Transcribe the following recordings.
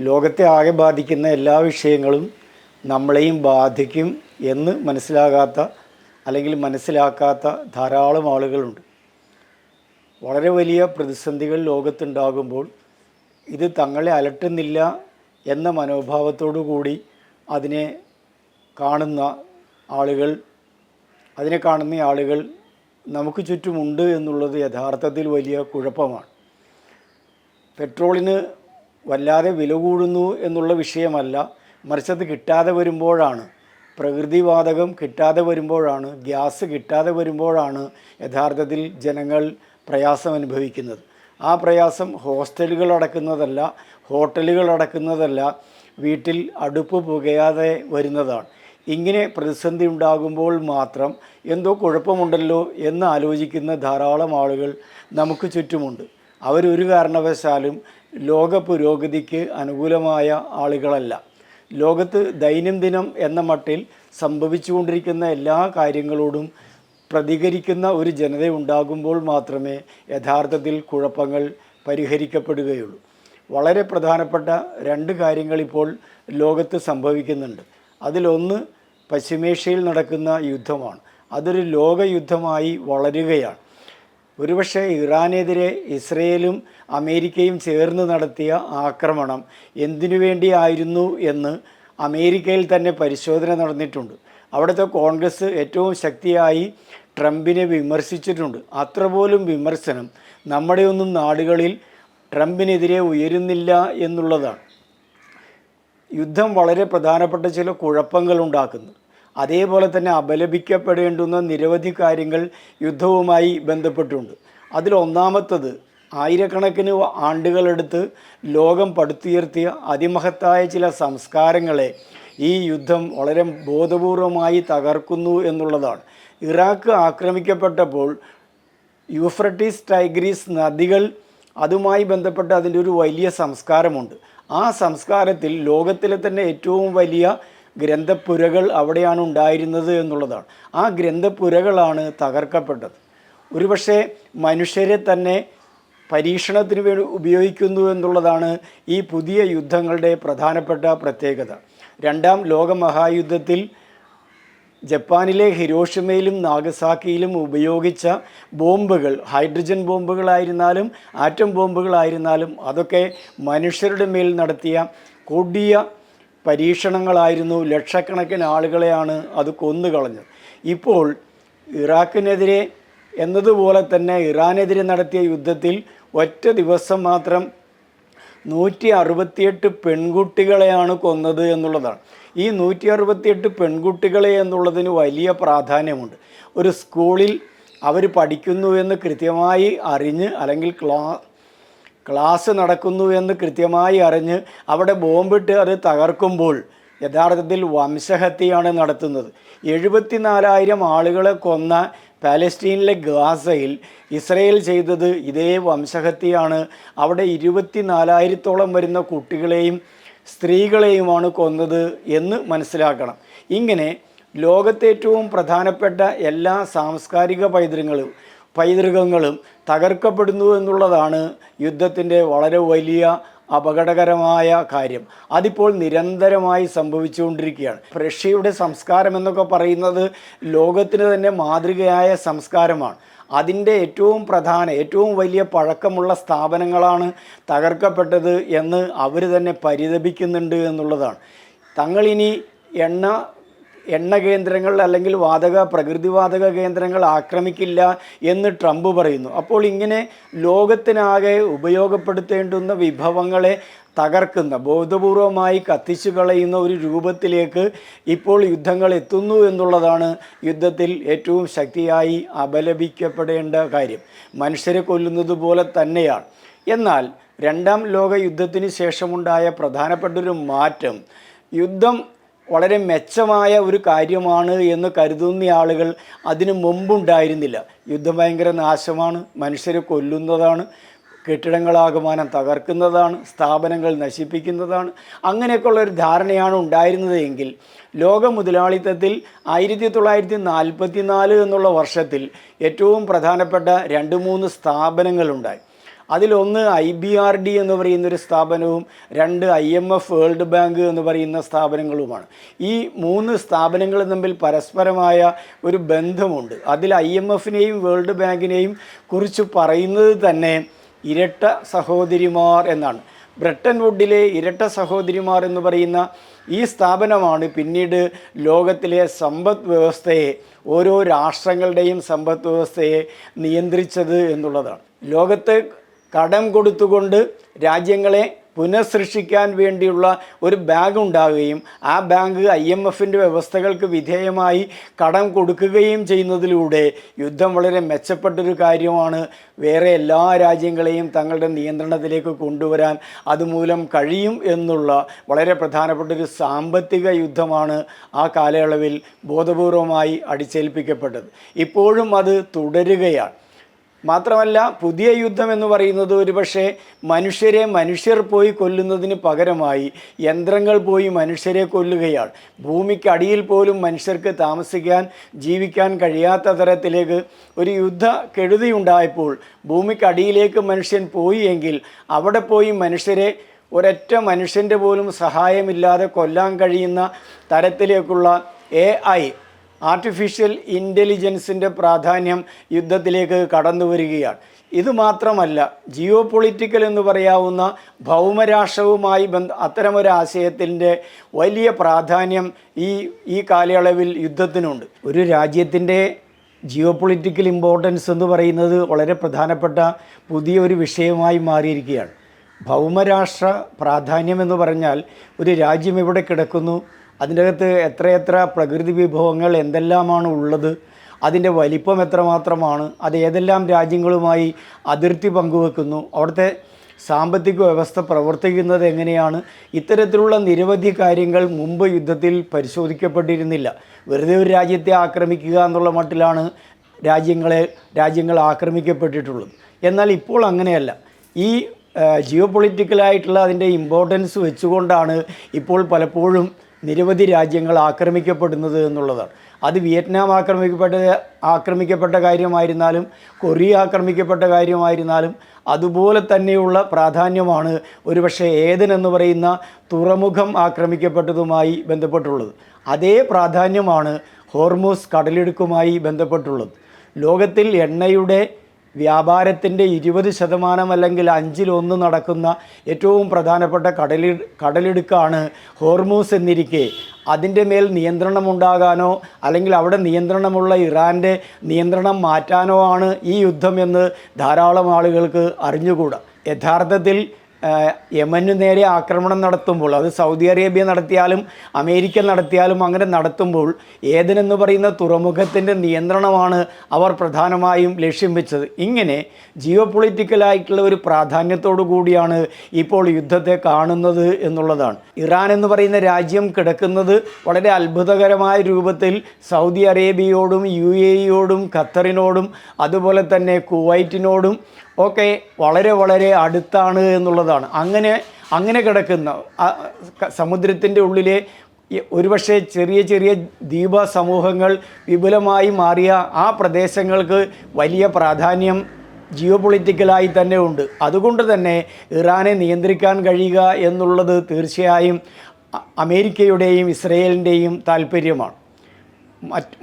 ലോകത്തെ ആകെ ബാധിക്കുന്ന എല്ലാ വിഷയങ്ങളും നമ്മളെയും ബാധിക്കും എന്ന് മനസ്സിലാക്കാത്ത ധാരാളം ആളുകളുണ്ട്. വളരെ വലിയ പ്രതിസന്ധികൾ ലോകത്തുണ്ടാകുമ്പോൾ ഇത് തങ്ങളെ അലട്ടുന്നില്ല എന്ന മനോഭാവത്തോടു കൂടി അതിനെ കാണുന്ന ആളുകൾ നമുക്ക് ചുറ്റുമുണ്ട് എന്നുള്ളത് യഥാർത്ഥത്തിൽ വലിയ കുഴപ്പമാണ്. പെട്രോളിന് വല്ലാതെ വില കൂടുന്നു എന്നുള്ള വിഷയമല്ല, മറിച്ച് അത് കിട്ടാതെ വരുമ്പോഴാണ്, പ്രകൃതിവാതകം കിട്ടാതെ വരുമ്പോഴാണ്, ഗ്യാസ് കിട്ടാതെ വരുമ്പോഴാണ് യഥാർത്ഥത്തിൽ ജനങ്ങൾ പ്രയാസം അനുഭവിക്കുന്നത്. ആ പ്രയാസം ഹോസ്റ്റലുകൾ അടക്കുന്നതല്ല, വീട്ടിൽ അടുപ്പ് പുകയാതെ വരുന്നതാണ്. ഇങ്ങനെ പ്രതിസന്ധി ഉണ്ടാകുമ്പോൾ മാത്രം എന്തോ കുഴപ്പമുണ്ടല്ലോ എന്ന് ആലോചിക്കുന്ന ധാരാളം ആളുകൾ നമുക്ക് ചുറ്റുമുണ്ട്. അവരൊരു കാരണവശാലും ലോക പുരോഗതിക്ക് അനുകൂലമായ ആളുകളല്ല. ലോകത്ത് ദൈനംദിനം എന്ന മട്ടിൽ സംഭവിച്ചുകൊണ്ടിരിക്കുന്ന എല്ലാ കാര്യങ്ങളോടും പ്രതികരിക്കുന്ന ഒരു ജനത ഉണ്ടാകുമ്പോൾ മാത്രമേ യഥാർത്ഥത്തിൽ കുഴപ്പങ്ങൾ പരിഹരിക്കപ്പെടുകയുള്ളൂ. വളരെ പ്രധാനപ്പെട്ട രണ്ട് കാര്യങ്ങൾ ഇപ്പോൾ ലോകത്ത് സംഭവിക്കുന്നുണ്ട്. അതിലൊന്ന് പശ്ചിമേഷ്യയിൽ നടക്കുന്ന യുദ്ധമാണ്. അതൊരു ലോകയുദ്ധമായി വളരുകയാണ്. ഒരുപക്ഷെ ഇറാനെതിരെ ഇസ്രയേലും അമേരിക്കയും ചേർന്ന് നടത്തിയ ആക്രമണം എന്തിനു വേണ്ടിയായിരുന്നു എന്ന് അമേരിക്കയിൽ തന്നെ പരിശോധന നടന്നിട്ടുണ്ട്. അവിടുത്തെ കോൺഗ്രസ് ഏറ്റവും ശക്തിയായി ട്രംപിനെ വിമർശിച്ചിട്ടുണ്ട്. അത്ര പോലും വിമർശനം നമ്മുടെയൊന്നും നാടുകളിൽ ട്രംപിനെതിരെ ഉയരുന്നില്ല എന്നുള്ളതാണ്. യുദ്ധം വളരെ പ്രധാനപ്പെട്ട ചില കുഴപ്പങ്ങൾ ഉണ്ടാക്കുന്നു. അതേപോലെ തന്നെ അപലപിക്കപ്പെടേണ്ടുന്ന നിരവധി കാര്യങ്ങൾ യുദ്ധവുമായി ബന്ധപ്പെട്ടുണ്ട്. അതിലൊന്നാമത്തത്, ആയിരക്കണക്കിന് ആണ്ടുകളെടുത്ത് ലോകം പടുത്തുയർത്തിയ അതിമഹത്തായ ചില സംസ്കാരങ്ങളെ ഈ യുദ്ധം വളരെ ബോധപൂർവമായി തകർക്കുന്നു എന്നുള്ളതാണ്. ഇറാഖ് ആക്രമിക്കപ്പെട്ടപ്പോൾ യൂഫ്രട്ടീസ്, ടൈഗ്രീസ് നദികൾ, അതുമായി ബന്ധപ്പെട്ട് അതിൻ്റെ ഒരു വലിയ സംസ്കാരമുണ്ട്. ആ സംസ്കാരത്തിൽ ലോകത്തിലെ തന്നെ ഏറ്റവും വലിയ ഗ്രന്ഥപ്പുരകൾ അവിടെയാണ് ഉണ്ടായിരുന്നത് എന്നുള്ളതാണ്. ആ ഗ്രന്ഥപ്പുരകളാണ് തകർക്കപ്പെട്ടത്. ഒരുപക്ഷെ മനുഷ്യരെ തന്നെ പരീക്ഷണത്തിന് വേണ്ടി ഉപയോഗിക്കുന്നു എന്നുള്ളതാണ് ഈ പുതിയ യുദ്ധങ്ങളുടെ പ്രധാനപ്പെട്ട പ്രത്യേകത. രണ്ടാം ലോക മഹായുദ്ധത്തിൽ ജപ്പാനിലെ ഹിരോഷിമയിലും നാഗസാക്കിയിലും ഉപയോഗിച്ച ബോംബുകൾ, ഹൈഡ്രജൻ ബോംബുകളായിരുന്നാലും ആറ്റം ബോംബുകളായിരുന്നാലും അതൊക്കെ മനുഷ്യരുടെ മേൽ നടത്തിയ കൊടിയ പരീക്ഷണങ്ങളായിരുന്നു. ലക്ഷക്കണക്കിന് ആളുകളെയാണ് അത് കൊന്നുകളഞ്ഞത്. ഇപ്പോൾ ഇറാഖിനെതിരെ എന്നതുപോലെ തന്നെ ഇറാനെതിരെ നടത്തിയ യുദ്ധത്തിൽ ഒറ്റ ദിവസം മാത്രം 168 പെൺകുട്ടികളെയാണ് കൊന്നത് എന്നുള്ളതാണ്. ഈ 168 പെൺകുട്ടികളെ എന്നുള്ളതിന് വലിയ പ്രാധാന്യമുണ്ട്. ഒരു സ്കൂളിൽ അവർ പഠിക്കുന്നു എന്ന് കൃത്യമായി അറിഞ്ഞ്, അല്ലെങ്കിൽ ക്ലാസ് നടക്കുന്നു എന്ന് കൃത്യമായി അറിഞ്ഞ് അവിടെ ബോംബിട്ട് അത് തകർക്കുമ്പോൾ യഥാർത്ഥത്തിൽ വംശഹത്യയാണ് നടത്തുന്നത്. 74,000 ആളുകളെ കൊന്ന പാലസ്തീനിലെ ഗാസയിൽ ഇസ്രയേൽ ചെയ്തത് ഇതേ വംശഹത്യയാണ്. അവിടെ 24,000-ഓളം വരുന്ന കുട്ടികളെയും സ്ത്രീകളെയുമാണ് കൊന്നത് എന്ന് മനസ്സിലാക്കണം. ഇങ്ങനെ ലോകത്തെ ഏറ്റവും പ്രധാനപ്പെട്ട എല്ലാ സാംസ്കാരിക പൈതൃകങ്ങളും തകർക്കപ്പെടുന്നു എന്നുള്ളതാണ് യുദ്ധത്തിൻ്റെ വളരെ വലിയ അപകടകരമായ കാര്യം. അതിപ്പോൾ നിരന്തരമായി സംഭവിച്ചുകൊണ്ടിരിക്കുകയാണ്. റഷ്യയുടെ സംസ്കാരം എന്നൊക്കെ പറയുന്നത് ലോകത്തിന് തന്നെ മാതൃകയായ സംസ്കാരമാണ്. അതിൻ്റെ ഏറ്റവും വലിയ പഴക്കമുള്ള സ്ഥാപനങ്ങളാണ് തകർക്കപ്പെട്ടത് എന്ന് അവർ തന്നെ പരിതപിക്കുന്നുണ്ട് എന്നുള്ളതാണ്. തങ്ങളിനി എണ്ണ കേന്ദ്രങ്ങൾ അല്ലെങ്കിൽ പ്രകൃതിവാതക കേന്ദ്രങ്ങൾ ആക്രമിക്കില്ല എന്ന് ട്രംപ് പറയുന്നു. അപ്പോൾ ഇങ്ങനെ ലോകത്തിനാകെ ഉപയോഗപ്പെടുത്തേണ്ടുന്ന വിഭവങ്ങളെ തകർക്കുന്ന, ബോധപൂർവമായി കത്തിച്ചു കളയുന്ന ഒരു രൂപത്തിലേക്ക് ഇപ്പോൾ യുദ്ധങ്ങൾ എത്തുന്നു എന്നുള്ളതാണ് യുദ്ധത്തിൽ ഏറ്റവും ശക്തിയായി അപലപിക്കപ്പെടേണ്ട കാര്യം. മനുഷ്യരെ കൊല്ലുന്നത് പോലെ തന്നെയാണ്. എന്നാൽ രണ്ടാം ലോക യുദ്ധത്തിന് ശേഷമുണ്ടായ പ്രധാനപ്പെട്ടൊരു മാറ്റം, യുദ്ധം വളരെ മെച്ചമായ ഒരു കാര്യമാണ് എന്ന് കരുതുന്ന ആളുകൾ അതിനു മുമ്പുണ്ടായിരുന്നില്ല. യുദ്ധം ഭയങ്കര നാശമാണ്, മനുഷ്യരെ കൊല്ലുന്നതാണ്, കെട്ടിടങ്ങളാകമാനം തകർക്കുന്നതാണ്, സ്ഥാപനങ്ങൾ നശിപ്പിക്കുന്നതാണ്, അങ്ങനെയൊക്കെയുള്ളൊരു ധാരണയാണ് ഉണ്ടായിരുന്നത് എങ്കിൽ ലോക മുതലാളിത്തത്തിൽ 1944 എന്നുള്ള വർഷത്തിൽ ഏറ്റവും പ്രധാനപ്പെട്ട 2-3 സ്ഥാപനങ്ങളുണ്ടായി. അതിലൊന്ന് IBRD എന്ന് പറയുന്നൊരു സ്ഥാപനവും 2 IMF വേൾഡ് ബാങ്ക് എന്ന് പറയുന്ന സ്ഥാപനങ്ങളുമാണ്. ഈ 3 സ്ഥാപനങ്ങൾ തമ്മിൽ പരസ്പരമായ ഒരു ബന്ധമുണ്ട്. അതിൽ IMFനെയും വേൾഡ് ബാങ്കിനെയും കുറിച്ച് പറയുന്നത് തന്നെ ഇരട്ട സഹോദരിമാർ എന്നാണ്. ബ്രെട്ടൻ വുഡിലെ ഇരട്ട സഹോദരിമാർ എന്ന് പറയുന്ന ഈ സ്ഥാപനമാണ് പിന്നീട് ലോകത്തിലെ സമ്പദ് വ്യവസ്ഥയെ, ഓരോ രാഷ്ട്രങ്ങളുടെയും സമ്പദ് വ്യവസ്ഥയെ നിയന്ത്രിച്ചത് എന്നുള്ളതാണ്. ലോകത്ത് കടം കൊടുത്തുകൊണ്ട് രാജ്യങ്ങളെ പുനഃസൃഷ്ടിക്കാൻ വേണ്ടിയുള്ള ഒരു ബാങ്ക് ഉണ്ടാകുകയും ആ ബാങ്ക് IMFൻ്റെ വ്യവസ്ഥകൾക്ക് വിധേയമായി കടം കൊടുക്കുകയും ചെയ്യുന്നതിലൂടെ യുദ്ധം വളരെ മെച്ചപ്പെട്ടൊരു കാര്യമാണ്. വേറെ എല്ലാ രാജ്യങ്ങളെയും തങ്ങളുടെ നിയന്ത്രണത്തിലേക്ക് കൊണ്ടുവരാൻ അതുമൂലം കഴിയും എന്നുള്ള വളരെ പ്രധാനപ്പെട്ടൊരു സാമ്പത്തിക യുദ്ധമാണ് ആ കാലയളവിൽ ബോധപൂർവമായി അടിച്ചേൽപ്പിക്കപ്പെട്ടത്. ഇപ്പോഴും അത് തുടരുകയാണ്. മാത്രമല്ല, പുതിയ യുദ്ധം എന്ന് പറയുന്നത് ഒരുപക്ഷെ മനുഷ്യർ പോയി കൊല്ലുന്നതിന് പകരമായി യന്ത്രങ്ങൾ പോയി മനുഷ്യരെ കൊല്ലുകയാണ്. ഭൂമിക്കടിയിൽ പോലും മനുഷ്യർക്ക് താമസിക്കാൻ, ജീവിക്കാൻ കഴിയാത്ത തരത്തിലേക്ക് ഒരു യുദ്ധക്കെടുതിയുണ്ടായപ്പോൾ ഭൂമിക്കടിയിലേക്ക് മനുഷ്യൻ പോയി എങ്കിൽ അവിടെ പോയി മനുഷ്യരെ ഒരൊറ്റ മനുഷ്യൻ്റെ പോലും സഹായമില്ലാതെ കൊല്ലാൻ കഴിയുന്ന തരത്തിലേക്കുള്ള AI ആർട്ടിഫിഷ്യൽ ഇൻ്റലിജൻസിൻ്റെ പ്രാധാന്യം യുദ്ധത്തിലേക്ക് കടന്നു വരികയാണ്. ഇതുമാത്രമല്ല, ജിയോ പൊളിറ്റിക്കൽ എന്ന് പറയാവുന്ന ഭൗമരാഷ്ട്രവുമായി അത്തരമൊരു ആശയത്തിൻ്റെ വലിയ പ്രാധാന്യം ഈ കാലയളവിൽ യുദ്ധത്തിനുണ്ട്. ഒരു രാജ്യത്തിൻ്റെ ജിയോ പൊളിറ്റിക്കൽ ഇമ്പോർട്ടൻസ് എന്ന് പറയുന്നത് വളരെ പ്രധാനപ്പെട്ട പുതിയൊരു വിഷയമായി മാറിയിരിക്കുകയാണ്. ഭൗമരാഷ്ട്ര പ്രാധാന്യം എന്ന് പറഞ്ഞാൽ ഒരു രാജ്യം എവിടെ കിടക്കുന്നു, അതിൻ്റെ അകത്ത് എത്രയെത്ര പ്രകൃതി വിഭവങ്ങൾ എന്തെല്ലാമാണ് ഉള്ളത്, അതിൻ്റെ വലിപ്പം എത്രമാത്രമാണ്, അത് ഏതെല്ലാം രാജ്യങ്ങളുമായി അതിർത്തി പങ്കുവെക്കുന്നു, അവിടുത്തെ സാമ്പത്തിക വ്യവസ്ഥ പ്രവർത്തിക്കുന്നത് എങ്ങനെയാണ്, ഇത്തരത്തിലുള്ള നിരവധി കാര്യങ്ങൾ മുമ്പ് യുദ്ധത്തിൽ പരിശോധിക്കപ്പെട്ടിരുന്നില്ല. വെറുതെ ഒരു രാജ്യത്തെ ആക്രമിക്കുക എന്നുള്ള മട്ടിലാണ് രാജ്യങ്ങൾ ആക്രമിക്കപ്പെട്ടിട്ടുള്ളത്. എന്നാൽ ഇപ്പോൾ അങ്ങനെയല്ല. ഈ ജിയോ പൊളിറ്റിക്കലായിട്ടുള്ള അതിൻ്റെ ഇമ്പോർട്ടൻസ് വെച്ചുകൊണ്ടാണ് ഇപ്പോൾ പലപ്പോഴും നിരവധി രാജ്യങ്ങൾ ആക്രമിക്കപ്പെടുന്നത് എന്നുള്ളതാണ്. അത് വിയറ്റ്നാം ആക്രമിക്കപ്പെട്ട കാര്യമായിരുന്നാലും കൊറിയ ആക്രമിക്കപ്പെട്ട കാര്യമായിരുന്നാലും അതുപോലെ തന്നെയുള്ള പ്രാധാന്യമാണ് ഒരുപക്ഷെ ഏദൻ എന്ന് പറയുന്ന തുറമുഖം ആക്രമിക്കപ്പെട്ടതുമായി ബന്ധപ്പെട്ടുള്ളത്. അതേ പ്രാധാന്യമാണ് ഹോർമൂസ് കടലിടുക്കുമായി ബന്ധപ്പെട്ടുള്ളത്. ലോകത്തിൽ എണ്ണയുടെ വ്യാപാരത്തിൻ്റെ 20% അല്ലെങ്കിൽ 1/5 നടക്കുന്ന ഏറ്റവും പ്രധാനപ്പെട്ട കടലിടുക്കാണ് ഹോർമൂസ് എന്നിരിക്കെ അതിൻ്റെ മേൽ നിയന്ത്രണമുണ്ടാകാനോ അല്ലെങ്കിൽ അവിടെ നിയന്ത്രണമുള്ള ഇറാൻ്റെ നിയന്ത്രണം മാറ്റാനോ ആണ് ഈ യുദ്ധം എന്ന് ധാരാളം ആളുകൾക്ക് അറിഞ്ഞുകൂടാ. യഥാർത്ഥത്തിൽ യമനു നേരെ ആക്രമണം നടത്തുമ്പോൾ, അത് സൗദി അറേബ്യ നടത്തിയാലും അമേരിക്ക നടത്തിയാലും അങ്ങനെ നടത്തുമ്പോൾ ഏദൻ എന്ന് പറയുന്ന തുറമുഖത്തിൻ്റെ നിയന്ത്രണമാണ് അവർ പ്രധാനമായും ലക്ഷ്യം വെച്ചത്. ഇങ്ങനെ ജിയോ പൊളിറ്റിക്കലായിട്ടുള്ള ഒരു പ്രാധാന്യത്തോടു കൂടിയാണ് ഇപ്പോൾ യുദ്ധത്തെ കാണുന്നത് എന്നുള്ളതാണ്. ഇറാൻ എന്ന് പറയുന്ന രാജ്യം കിടക്കുന്നത് വളരെ അത്ഭുതകരമായ രൂപത്തിൽ സൗദി അറേബ്യയോടും UAE ഖത്തറിനോടും അതുപോലെ തന്നെ കുവൈറ്റിനോടും ഒക്കെ വളരെ അടുത്താണ് എന്നുള്ളതാണ്. അങ്ങനെ കിടക്കുന്ന സമുദ്രത്തിൻ്റെ ഉള്ളിലെ ഒരുപക്ഷെ ചെറിയ ദ്വീപ സമൂഹങ്ങൾ വിപുലമായി മാറിയ ആ പ്രദേശങ്ങൾക്ക് വലിയ പ്രാധാന്യം ജിയോ പൊളിറ്റിക്കലായി തന്നെ ഉണ്ട്. അതുകൊണ്ട് തന്നെ ഇറാനെ നിയന്ത്രിക്കാൻ കഴിയുക എന്നുള്ളത് തീർച്ചയായും അമേരിക്കയുടെയും ഇസ്രയേലിൻ്റെയും താല്പര്യമാണ്.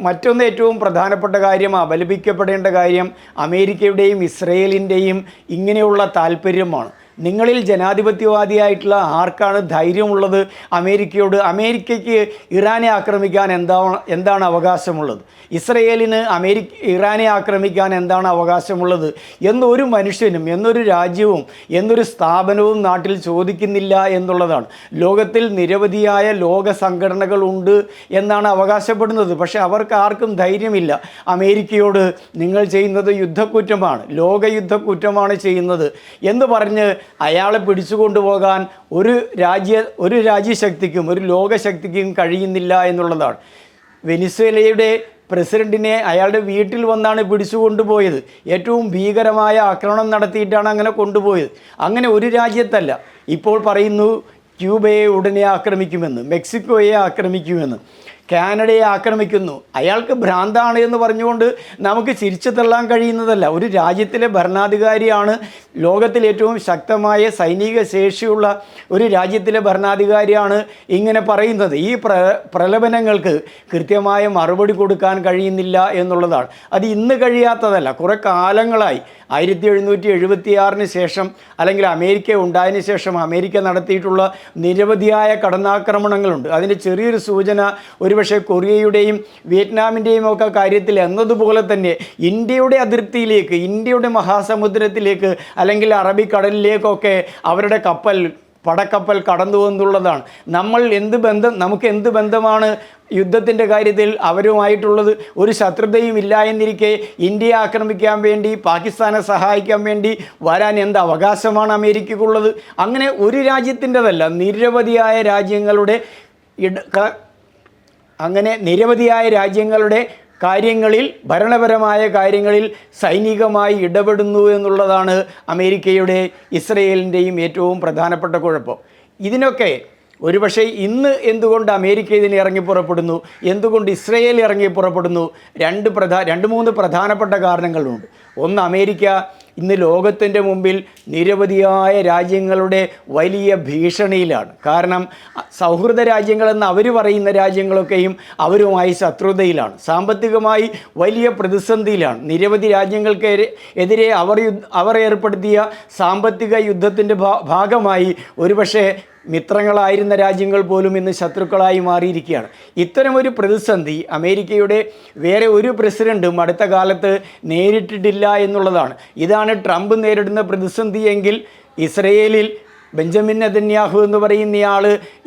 മറ്റൊന്ന് ഏറ്റവും പ്രധാനപ്പെട്ട കാര്യം, അപലപിക്കപ്പെടേണ്ട കാര്യം അമേരിക്കയുടെയും ഇസ്രയേലിൻ്റെയും ഇങ്ങനെയുള്ള താല്പര്യമാണ്. നിങ്ങളിൽ ജനാധിപത്യവാദിയായിട്ടുള്ള ആർക്കാണ് ധൈര്യമുള്ളത് അമേരിക്കയോട്? അമേരിക്കയ്ക്ക് ഇറാനെ ആക്രമിക്കാൻ എന്താണ് അവകാശമുള്ളത്? ഇസ്രയേലിന് ഇറാനെ ആക്രമിക്കാൻ എന്താണ് അവകാശമുള്ളത് എന്നൊരു മനുഷ്യനും എന്നൊരു രാജ്യവും എന്നൊരു സ്ഥാപനവും നാട്ടിൽ ചോദിക്കുന്നില്ല എന്നുള്ളതാണ്. ലോകത്തിൽ നിരവധിയായ ലോക സംഘടനകളുണ്ട് എന്നാണ് അവകാശപ്പെടുന്നത്. പക്ഷേ അവർക്ക് ആർക്കും ധൈര്യമില്ല അമേരിക്കയോട് നിങ്ങൾ ചെയ്യുന്നത് യുദ്ധക്കുറ്റമാണ്, ലോകയുദ്ധക്കുറ്റമാണ് ചെയ്യുന്നത് എന്ന് പറഞ്ഞ് അയാളെ പിടിച്ചുകൊണ്ടുപോകാൻ ഒരു രാജ്യശക്തിക്കും ഒരു ലോകശക്തിക്കും കഴിയുന്നില്ല എന്നുള്ളതാണ്. വെനിസ്വേലയുടെ പ്രസിഡന്റിനെ അയാളുടെ വീട്ടിൽ വന്നാണ് പിടിച്ചുകൊണ്ടുപോയത്. ഏറ്റവും ഭീകരമായ ആക്രമണം നടത്തിയിട്ടാണ് അങ്ങനെ കൊണ്ടുപോയത്. അങ്ങനെ ഒരു രാജ്യത്തല്ല. ഇപ്പോൾ പറയുന്നു ക്യൂബയെ ഉടനെ ആക്രമിക്കുമെന്ന്, മെക്സിക്കോയെ ആക്രമിക്കുമെന്ന്. കാനഡയെ ആക്രമിക്കുന്നു. അയാൾക്ക് ഭ്രാന്താണ് എന്ന് പറഞ്ഞുകൊണ്ട് നമുക്ക് ചിരിച്ചു തള്ളാൻ കഴിയുന്നതല്ല. ഒരു രാജ്യത്തിലെ ഭരണാധികാരിയാണ്, ലോകത്തിലെ ഏറ്റവും ശക്തമായ സൈനിക ശേഷിയുള്ള ഒരു രാജ്യത്തിലെ ഭരണാധികാരിയാണ് ഇങ്ങനെ പറയുന്നത്. ഈ പ്രലപനങ്ങൾക്ക് കൃത്യമായ മറുപടി കൊടുക്കാൻ കഴിയുന്നില്ല എന്നുള്ളതാണ്. അത് ഇന്ന് കഴിയാത്തതല്ല, കുറേ കാലങ്ങളായി. 1776 ശേഷം, അല്ലെങ്കിൽ അമേരിക്ക ഉണ്ടായതിനു ശേഷം അമേരിക്ക നടത്തിയിട്ടുള്ള നിരവധിയായ കടന്നാക്രമണങ്ങളുണ്ട്. അതിൻ്റെ ചെറിയൊരു സൂചന ഒരുപക്ഷെ കൊറിയയുടെയും വിയറ്റ്നാമിൻ്റെയും ഒക്കെ കാര്യത്തിൽ എന്നതുപോലെ തന്നെ ഇന്ത്യയുടെ അതിർത്തിയിലേക്ക്, ഇന്ത്യയുടെ മഹാസമുദ്രത്തിലേക്ക് അല്ലെങ്കിൽ അറബിക്കടലിലേക്കൊക്കെ അവരുടെ പടക്കപ്പൽ കടന്നു എന്നുള്ളതാണ്. നമുക്ക് എന്ത് ബന്ധമാണ് യുദ്ധത്തിൻ്റെ കാര്യത്തിൽ അവരുമായിട്ടുള്ളത്? ഒരു ശത്രുതയും ഇല്ല എന്നിരിക്കെ ഇന്ത്യയെ ആക്രമിക്കാൻ വേണ്ടി, പാകിസ്ഥാനെ സഹായിക്കാൻ വേണ്ടി വരാൻ എന്ത് അവകാശമാണ് അമേരിക്കയ്ക്കുള്ളത്? അങ്ങനെ ഒരു രാജ്യത്തിൻ്റെതല്ല, നിരവധിയായ രാജ്യങ്ങളുടെ കാര്യങ്ങളിൽ, ഭരണപരമായ കാര്യങ്ങളിൽ സൈനികമായി ഇടപെടുന്നു എന്നുള്ളതാണ് അമേരിക്കയുടെ ഇസ്രയേലിൻ്റെയും ഏറ്റവും പ്രധാനപ്പെട്ട കുഴപ്പം. ഇതിനൊക്കെ ഒരുപക്ഷെ ഇന്ന് എന്തുകൊണ്ട് അമേരിക്ക ഇതിന് ഇറങ്ങി പുറപ്പെടുന്നു, എന്തുകൊണ്ട് ഇസ്രയേൽ ഇറങ്ങി പുറപ്പെടുന്നു? രണ്ട് മൂന്ന് പ്രധാനപ്പെട്ട കാരണങ്ങളുണ്ട്. ഒന്ന്, അമേരിക്ക ഇന്ന് ലോകത്തിൻ്റെ മുമ്പിൽ നിരവധിയായ രാജ്യങ്ങളുടെ വലിയ ഭീഷണിയിലാണ്. കാരണം സൗഹൃദ രാജ്യങ്ങളെന്ന് അവർ പറയുന്ന രാജ്യങ്ങളൊക്കെയും അവരുമായി ശത്രുതയിലാണ്, സാമ്പത്തികമായി വലിയ പ്രതിസന്ധിയിലാണ്. നിരവധി രാജ്യങ്ങൾക്കെതിരെ അവർ ഏർപ്പെടുത്തിയ സാമ്പത്തിക യുദ്ധത്തിൻ്റെ ഭാഗമായി ഒരുപക്ഷെ മിത്രങ്ങളായിരുന്ന രാജ്യങ്ങൾ പോലും ഇന്ന് ശത്രുക്കളായി മാറിയിരിക്കുകയാണ്. ഇത്തരമൊരു പ്രതിസന്ധി അമേരിക്കയുടെ വേറെ ഒരു പ്രസിഡൻറ്റും അടുത്ത കാലത്ത് നേരിട്ടിട്ടില്ല എന്നുള്ളതാണ്. ഇതാണ് ട്രംപ് നേരിടുന്ന പ്രതിസന്ധിയെങ്കിൽ ഇസ്രയേലിൽ ബെഞ്ചമിൻ നെതന്യാഹു എന്ന് പറയുന്നയാൾ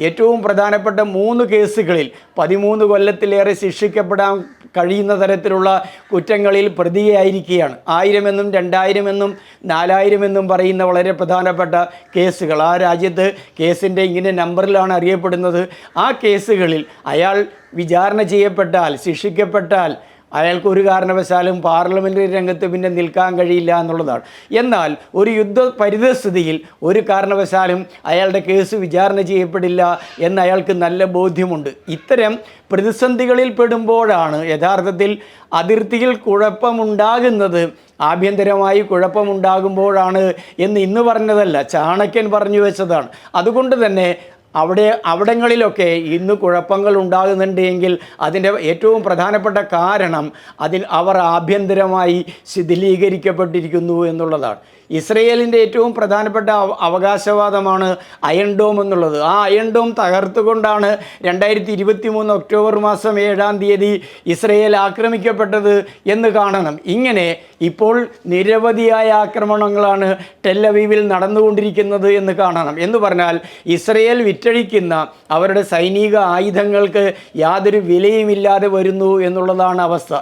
ഏറ്റവും പ്രധാനപ്പെട്ട 3 കേസുകളിൽ 13 കൊല്ലത്തിലേറെ ശിക്ഷിക്കപ്പെടാൻ കഴിയുന്ന തരത്തിലുള്ള കുറ്റങ്ങളിൽ പ്രതിയായിരിക്കുകയാണ്. 1000 എന്നും 2000 എന്നും 4000 എന്നും പറയുന്ന വളരെ പ്രധാനപ്പെട്ട കേസുകൾ. ആ രാജ്യത്ത് കേസിൻ്റെ ഇങ്ങനെ നമ്പറിലാണ് അറിയപ്പെടുന്നത്. ആ കേസുകളിൽ അയാൾ വിചാരണ ചെയ്യപ്പെട്ടാൽ, ശിക്ഷിക്കപ്പെട്ടാൽ അയാൾക്ക് ഒരു കാരണവശാലും പാർലമെൻ്ററി രംഗത്ത് പിന്നെ നിൽക്കാൻ കഴിയില്ല എന്നുള്ളതാണ്. എന്നാൽ ഒരു യുദ്ധ പരിതസ്ഥിതിയിൽ ഒരു കാരണവശാലും അയാളുടെ കേസ് വിചാരണ ചെയ്യപ്പെടില്ല എന്ന് അയാൾക്ക് നല്ല ബോധ്യമുണ്ട്. ഇത്തരം പ്രതിസന്ധികളിൽ പെടുമ്പോഴാണ് യഥാർത്ഥത്തിൽ അതിർത്തിയിൽ കുഴപ്പമുണ്ടാകുന്നത്. ആഭ്യന്തരമായി കുഴപ്പമുണ്ടാകുമ്പോഴാണ് എന്ന് ഇന്ന് പറഞ്ഞതല്ല, ചാണക്യൻ പറഞ്ഞു വെച്ചതാണ്. അതുകൊണ്ട് തന്നെ അവിടങ്ങളിലൊക്കെ ഇന്ന് കുഴപ്പങ്ങൾ ഉണ്ടാകുന്നുണ്ടെങ്കിൽ അതിൻ്റെ ഏറ്റവും പ്രധാനപ്പെട്ട കാരണം അവർ ആഭ്യന്തരമായി ശിഥിലീകരിക്കപ്പെട്ടിരിക്കുന്നു എന്നുള്ളതാണ്. ഇസ്രയേലിൻ്റെ ഏറ്റവും പ്രധാനപ്പെട്ട അവകാശവാദമാണ് അയൺ ഡോം എന്നുള്ളത്. ആ അയൺ ഡോം തകർത്തുകൊണ്ടാണ് 2023 ഒക്ടോബർ മാസം 7 ഇസ്രയേൽ ആക്രമിക്കപ്പെട്ടത് എന്ന് കാണണം. ഇങ്ങനെ ഇപ്പോൾ നിരവധിയായ ആക്രമണങ്ങളാണ് ടെൽ-അവീവിൽ നടന്നുകൊണ്ടിരിക്കുന്നത് എന്ന് കാണണം. എന്ന് പറഞ്ഞാൽ ഇസ്രയേൽ വിറ്റഴിക്കുന്ന അവരുടെ സൈനിക ആയുധങ്ങൾക്ക് യാതൊരു വിലയുമില്ലാതെ വരുന്നു എന്നുള്ളതാണ് അവസ്ഥ.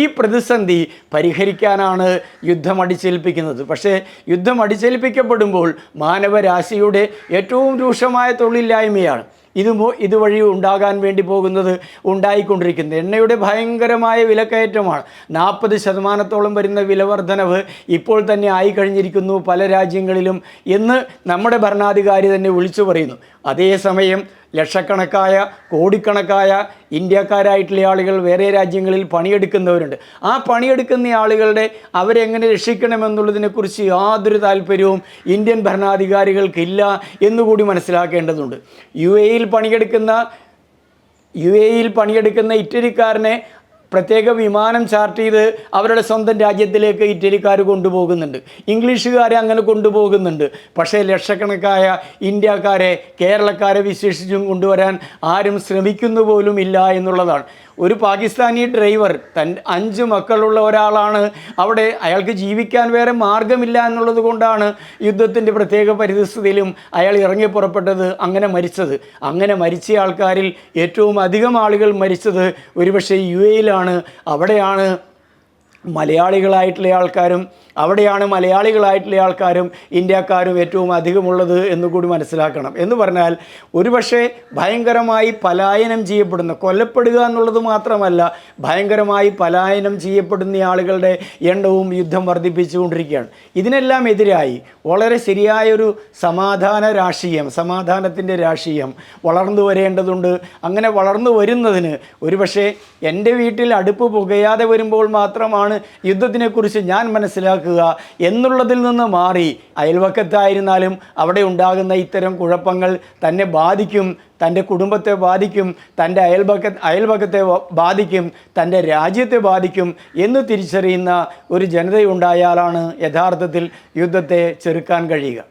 ഈ പ്രതിസന്ധി പരിഹരിക്കാനാണ് യുദ്ധം അടിച്ചേൽപ്പിക്കുന്നത്. പക്ഷേ യുദ്ധം അടിച്ചേൽപ്പിക്കപ്പെടുമ്പോൾ മാനവരാശിയുടെ ഏറ്റവും രൂക്ഷമായ തൊഴിലില്ലായ്മയാണ് ഇതുവഴി ഉണ്ടാകാൻ വേണ്ടി ഉണ്ടായിക്കൊണ്ടിരിക്കുന്നത്. എണ്ണയുടെ ഭയങ്കരമായ വിലക്കയറ്റമാണ്. 40% വരുന്ന വിലവർധനവ് ഇപ്പോൾ തന്നെ ആയിക്കഴിഞ്ഞിരിക്കുന്നു പല രാജ്യങ്ങളിലും എന്ന് നമ്മുടെ ഭരണാധികാരി തന്നെ വിളിച്ചു പറയുന്നു. അതേസമയം കോടിക്കണക്കായ ഇന്ത്യക്കാരായിട്ടുള്ള ആളുകൾ വേറെ രാജ്യങ്ങളിൽ പണിയെടുക്കുന്നവരുണ്ട്. ആ പണിയെടുക്കുന്ന ആളുകളുടെ അവരെങ്ങനെ രക്ഷിക്കണമെന്നുള്ളതിനെക്കുറിച്ച് യാതൊരു താല്പര്യവും ഇന്ത്യൻ ഭരണാധികാരികൾക്കില്ല എന്നുകൂടി മനസ്സിലാക്കേണ്ടതുണ്ട്. യു എയിൽ പണിയെടുക്കുന്ന ഇറ്റലിക്കാരനെ പ്രത്യേക വിമാനം ചാർട്ട് ചെയ്ത് അവരുടെ സ്വന്തം രാജ്യത്തിലേക്ക് ഇറ്റലിക്കാർ കൊണ്ടുപോകുന്നുണ്ട്, ഇംഗ്ലീഷുകാരെ അങ്ങനെ കൊണ്ടുപോകുന്നുണ്ട്. പക്ഷേ ലക്ഷക്കണക്കായ ഇന്ത്യക്കാരെ, കേരളക്കാരെ വിശേഷിച്ചും കൊണ്ടുവരാൻ ആരും ശ്രമിക്കുന്നു പോലും ഇല്ല എന്നുള്ളതാണ്. ഒരു പാകിസ്ഥാനി ഡ്രൈവർ 5 മക്കളുള്ള ഒരാളാണ്. അയാൾക്ക് ജീവിക്കാൻ വേറെ മാർഗമില്ല എന്നുള്ളത് കൊണ്ടാണ് യുദ്ധത്തിൻ്റെ പ്രത്യേക പരിതസ്ഥിതിയിലും അയാൾ ഇറങ്ങി പുറപ്പെട്ടത്, അങ്ങനെ മരിച്ചത്. അങ്ങനെ മരിച്ച ആൾക്കാരിൽ ഏറ്റവും അധികം ആളുകൾ മരിച്ചത് ഒരുപക്ഷെ യു എയിലാണ്. അവിടെയാണ് മലയാളികളായിട്ടുള്ള ആൾക്കാരും അവിടെയാണ് മലയാളികളായിട്ടുള്ള ആൾക്കാരും ഇന്ത്യക്കാരും ഏറ്റവും അധികമുള്ളത് എന്നുകൂടി മനസ്സിലാക്കണം. എന്ന് പറഞ്ഞാൽ ഒരുപക്ഷെ ഭയങ്കരമായി പലായനം ചെയ്യപ്പെടുന്ന, കൊല്ലപ്പെടുക എന്നുള്ളത് മാത്രമല്ല, ഭയങ്കരമായി പലായനം ചെയ്യപ്പെടുന്ന ആളുകളുടെ എണ്ണവും യുദ്ധം വർദ്ധിപ്പിച്ചുകൊണ്ടിരിക്കുകയാണ്. ഇതിനെല്ലാം എതിരായി വളരെ ശരിയായൊരു സമാധാന രാഷ്ട്രീയം, സമാധാനത്തിൻ്റെ രാഷ്ട്രീയം വളർന്നു വരേണ്ടതുണ്ട്. അങ്ങനെ വളർന്നു വരുന്നതിന് ഒരുപക്ഷെ എൻ്റെ വീട്ടിൽ അടുപ്പ് പുകയാതെ വരുമ്പോൾ മാത്രമാണ് യുദ്ധത്തിനെക്കുറിച്ച് ഞാൻ മനസ്സിലാക്കുക എന്നുള്ളതിൽ നിന്ന് മാറി, അയൽവക്കത്തായിരുന്നാലും അവിടെ ഉണ്ടാകുന്ന ഇത്തരം കുഴപ്പങ്ങൾ തന്നെ ബാധിക്കും, തൻ്റെ കുടുംബത്തെ ബാധിക്കും, തൻ്റെ അയൽപക്കത്തെ ബാധിക്കും, തൻ്റെ രാജ്യത്തെ ബാധിക്കും എന്ന് തിരിച്ചറിയുന്ന ഒരു ജനതയുണ്ടായാലാണ് യഥാർത്ഥത്തിൽ യുദ്ധത്തെ ചെറുക്കാൻ കഴിയുക.